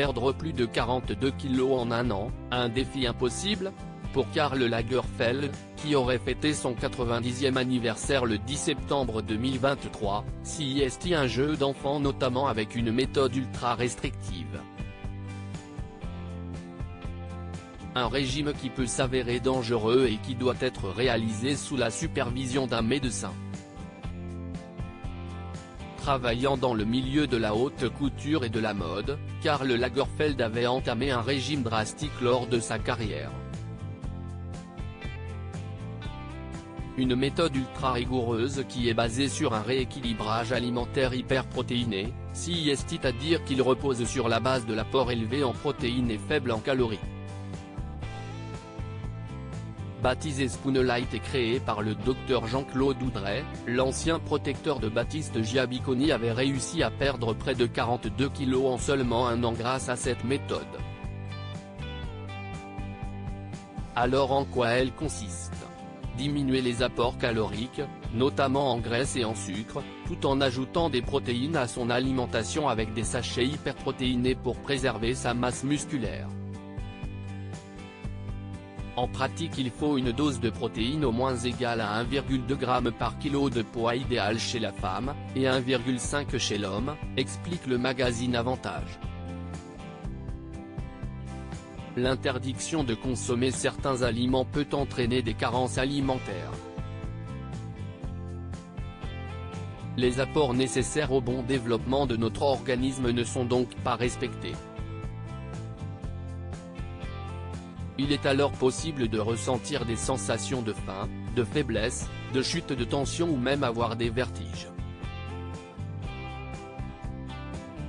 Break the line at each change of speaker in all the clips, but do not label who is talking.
perdre plus de 42 kilos en un an, un défi impossible ? Pour Karl Lagerfeld, qui aurait fêté son 90e anniversaire le 10 septembre 2023, s'y est un jeu d'enfant notamment avec une méthode ultra restrictive. Un régime qui peut s'avérer dangereux et qui doit être réalisé sous la supervision d'un médecin. Travaillant dans le milieu de la haute couture et de la mode, Karl Lagerfeld avait entamé un régime drastique lors de sa carrière. Une méthode ultra rigoureuse qui est basée sur un rééquilibrage alimentaire hyperprotéiné, si est à dire qu'il repose sur la base de l'apport élevé en protéines et faible en calories. Baptisé Spoonlight et créé par le docteur Jean-Claude Oudret, l'ancien protecteur de Baptiste Giabiconi avait réussi à perdre près de 42 kilos en seulement un an grâce à cette méthode. Alors en quoi elle consiste ? Diminuer les apports caloriques, notamment en graisse et en sucre, tout en ajoutant des protéines à son alimentation avec des sachets hyperprotéinés pour préserver sa masse musculaire. En pratique, il faut une dose de protéines au moins égale à 1,2 g par kilo de poids idéal chez la femme, et 1,5 chez l'homme, explique le magazine Avantage. L'interdiction de consommer certains aliments peut entraîner des carences alimentaires. Les apports nécessaires au bon développement de notre organisme ne sont donc pas respectés. Il est alors possible de ressentir des sensations de faim, de faiblesse, de chute de tension ou même avoir des vertiges.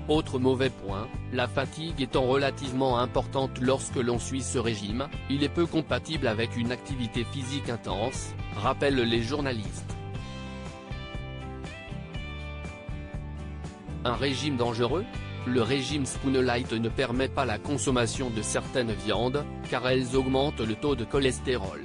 Autre mauvais point, la fatigue étant relativement importante lorsque l'on suit ce régime, il est peu compatible avec une activité physique intense, rappellent les journalistes. Un régime dangereux ? Le régime Spoonlight ne permet pas la consommation de certaines viandes, car elles augmentent le taux de cholestérol.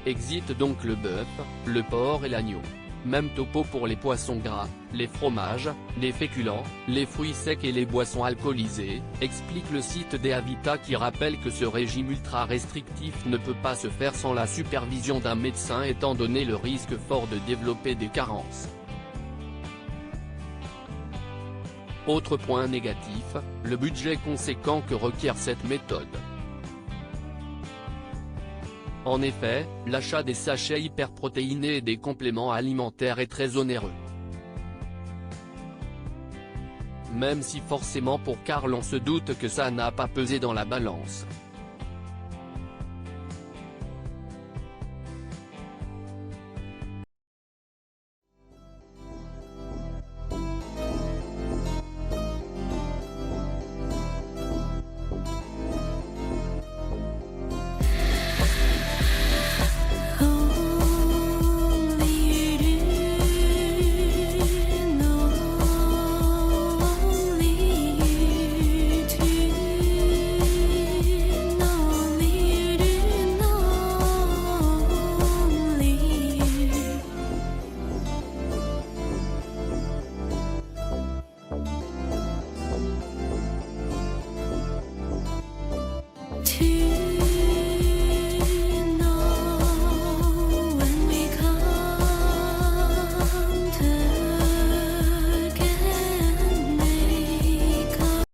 Exit donc le bœuf, le porc et l'agneau. Même topo pour les poissons gras, les fromages, les féculents, les fruits secs et les boissons alcoolisées, explique le site d'Ehavita qui rappelle que ce régime ultra restrictif ne peut pas se faire sans la supervision d'un médecin étant donné le risque fort de développer des carences. Autre point négatif, le budget conséquent que requiert cette méthode. En effet, l'achat des sachets hyperprotéinés et des compléments alimentaires est très onéreux. Même si forcément pour Karl on se doute que ça n'a pas pesé dans la balance.